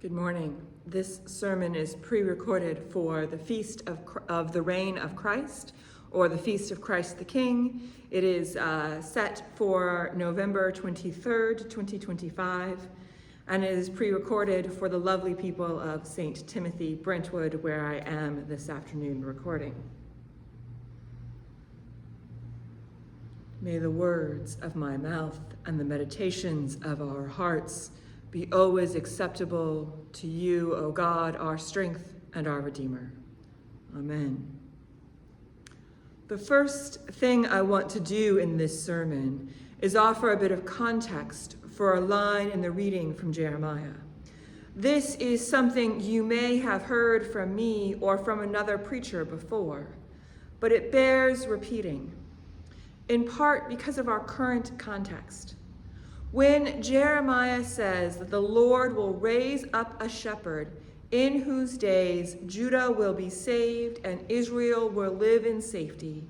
Good morning. This sermon is pre-recorded for the Feast of the Reign of Christ, or the Feast of Christ the King. It is set for November 23rd, 2025, and it is pre-recorded for the lovely people of St. Timothy, Brentwood, where I am this afternoon recording. May the words of my mouth and the meditations of our hearts be always acceptable to you, O God, our strength and our Redeemer. Amen. The first thing I want to do in this sermon is offer a bit of context for a line in the reading from Jeremiah. This is something you may have heard from me or from another preacher before, but it bears repeating, in part because of our current context. When Jeremiah says that the Lord will raise up a shepherd in whose days Judah will be saved and Israel will live in safety,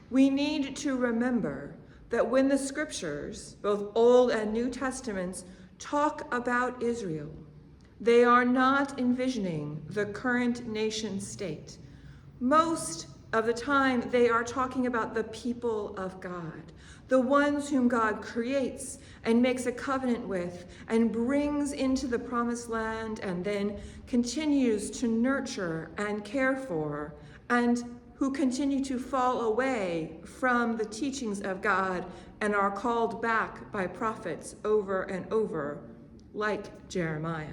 we need to remember that when the scriptures, both Old and New Testaments, talk about Israel, they are not envisioning the current nation state. Most of the time, they are talking about the people of God, the ones whom God creates and makes a covenant with and brings into the promised land and then continues to nurture and care for, and who continue to fall away from the teachings of God and are called back by prophets over and over, like Jeremiah.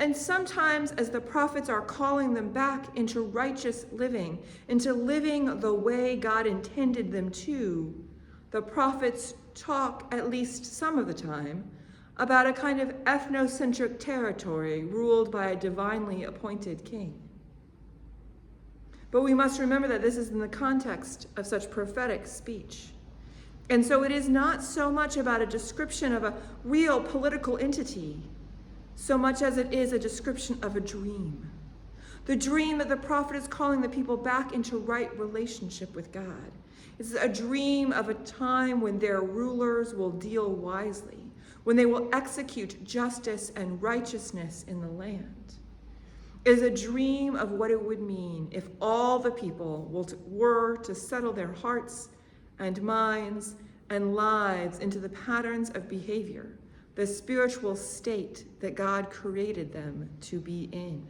And sometimes as the prophets are calling them back into righteous living, into living the way God intended them to, the prophets talk, at least some of the time, about a kind of ethnocentric territory ruled by a divinely appointed king. But we must remember that this is in the context of such prophetic speech. And so it is not so much about a description of a real political entity, so much as it is a description of a dream. The dream that the prophet is calling the people back into right relationship with God. It's a dream of a time when their rulers will deal wisely, when they will execute justice and righteousness in the land. It is a dream of what it would mean if all the people were to settle their hearts and minds and lives into the patterns of behavior, the spiritual state that God created them to be in.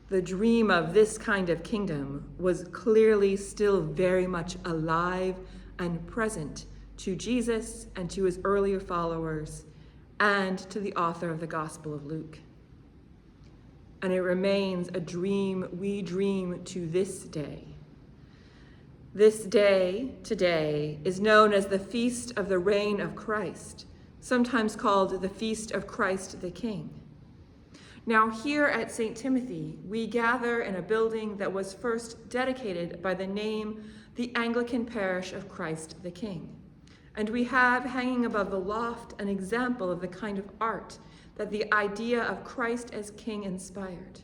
The dream of this kind of kingdom was clearly still very much alive and present to Jesus and to his earlier followers and to the author of the Gospel of Luke. And it remains a dream we dream to this day. This day, today, is known as the Feast of the Reign of Christ, sometimes called the Feast of Christ the King. Now here at St. Timothy, we gather in a building that was first dedicated by the name the Anglican Parish of Christ the King. And we have hanging above the loft an example of the kind of art that the idea of Christ as King inspired.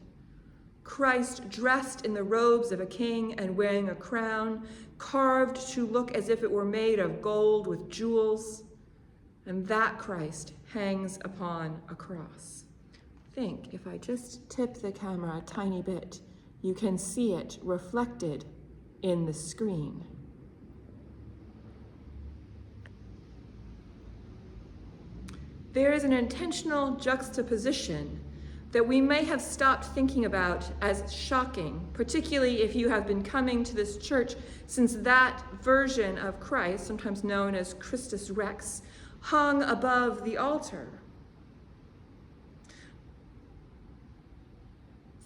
Christ dressed in the robes of a king and wearing a crown, carved to look as if it were made of gold with jewels, and that Christ hangs upon a cross. Think, if I just tip the camera a tiny bit, you can see it reflected in the screen. There is an intentional juxtaposition that we may have stopped thinking about as shocking, particularly if you have been coming to this church since that version of Christ, sometimes known as Christus Rex, hung above the altar.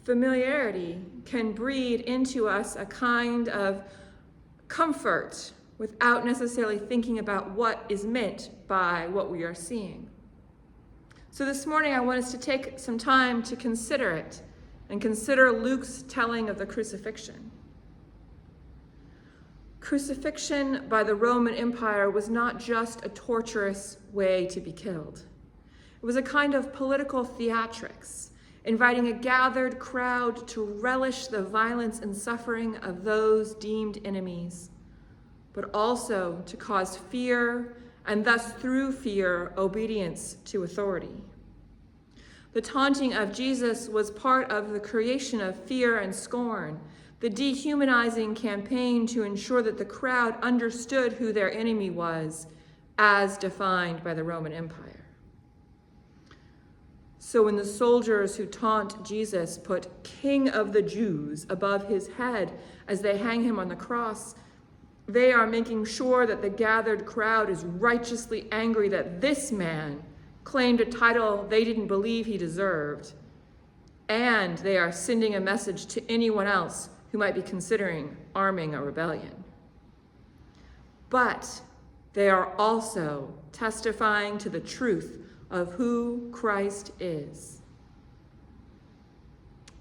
Familiarity can breed into us a kind of comfort without necessarily thinking about what is meant by what we are seeing. So this morning I want us to take some time to consider it and consider Luke's telling of the crucifixion. Crucifixion by the Roman Empire was not just a torturous way to be killed. It was a kind of political theatrics, inviting a gathered crowd to relish the violence and suffering of those deemed enemies, but also to cause fear and thus through fear, obedience to authority. The taunting of Jesus was part of the creation of fear and scorn, the dehumanizing campaign to ensure that the crowd understood who their enemy was, as defined by the Roman Empire. So when the soldiers who taunt Jesus put King of the Jews above his head as they hang him on the cross, they are making sure that the gathered crowd is righteously angry that this man claimed a title they didn't believe he deserved, and they are sending a message to anyone else who might be considering arming a rebellion. But they are also testifying to the truth of who Christ is.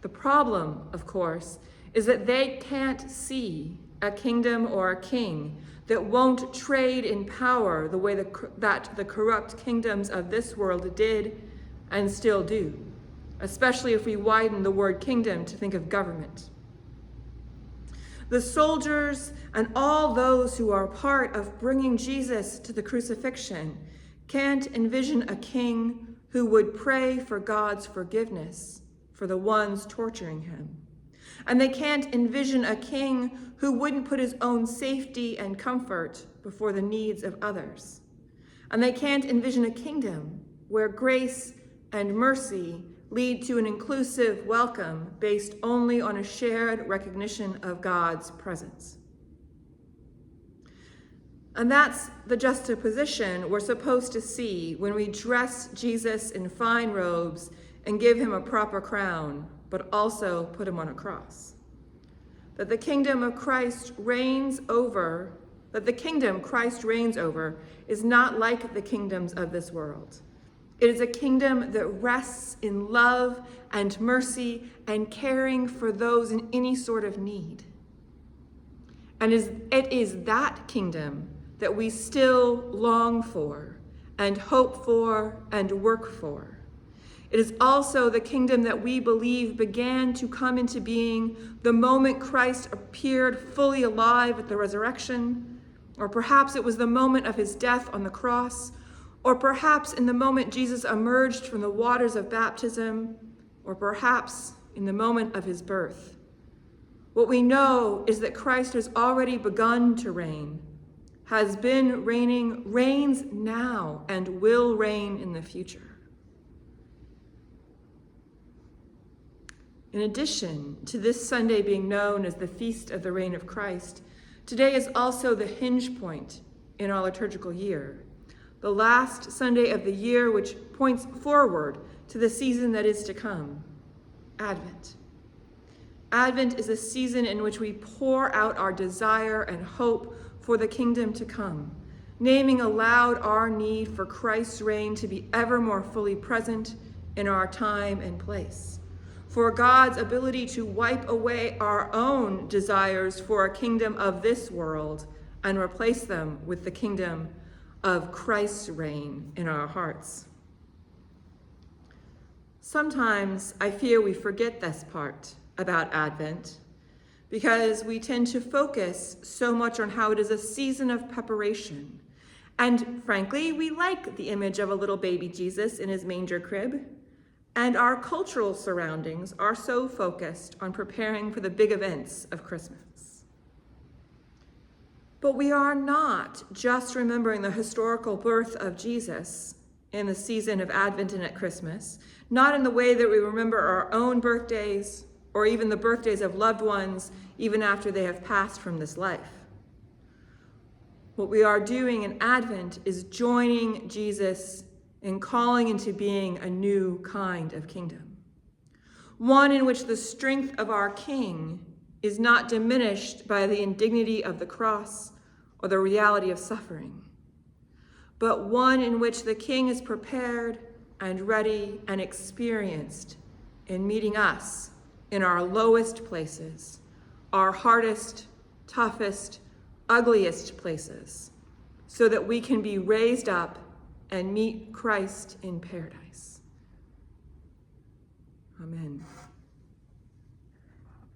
The problem, of course, is that they can't see a kingdom or a king that won't trade in power the way that the corrupt kingdoms of this world did and still do, especially if we widen the word kingdom to think of government. The soldiers and all those who are part of bringing Jesus to the crucifixion can't envision a king who would pray for God's forgiveness for the ones torturing him. And they can't envision a king who wouldn't put his own safety and comfort before the needs of others. And they can't envision a kingdom where grace and mercy lead to an inclusive welcome based only on a shared recognition of God's presence. And that's the juxtaposition we're supposed to see when we dress Jesus in fine robes and give him a proper crown, but also put him on a cross. That the kingdom Christ reigns over is not like the kingdoms of this world. It is a kingdom that rests in love and mercy and caring for those in any sort of need. And it is that kingdom that we still long for and hope for and work for. It is also the kingdom that we believe began to come into being the moment Christ appeared fully alive at the resurrection, or perhaps it was the moment of his death on the cross, or perhaps in the moment Jesus emerged from the waters of baptism, or perhaps in the moment of his birth. What we know is that Christ has already begun to reign, has been reigning, reigns now, and will reign in the future. In addition to this Sunday being known as the Feast of the Reign of Christ, today is also the hinge point in our liturgical year, the last Sunday of the year which points forward to the season that is to come, Advent. Advent is a season in which we pour out our desire and hope for the kingdom to come, naming aloud our need for Christ's reign to be ever more fully present in our time and place, for God's ability to wipe away our own desires for a kingdom of this world and replace them with the kingdom of Christ's reign in our hearts. Sometimes I fear we forget this part about Advent because we tend to focus so much on how it is a season of preparation. And frankly, we like the image of a little baby Jesus in his manger crib. And our cultural surroundings are so focused on preparing for the big events of Christmas. But we are not just remembering the historical birth of Jesus in the season of Advent and at Christmas, not in the way that we remember our own birthdays or even the birthdays of loved ones, even after they have passed from this life. What we are doing in Advent is joining Jesus in calling into being a new kind of kingdom, one in which the strength of our King is not diminished by the indignity of the cross or the reality of suffering, but one in which the King is prepared and ready and experienced in meeting us in our lowest places, our hardest, toughest, ugliest places, so that we can be raised up and meet Christ in paradise. Amen.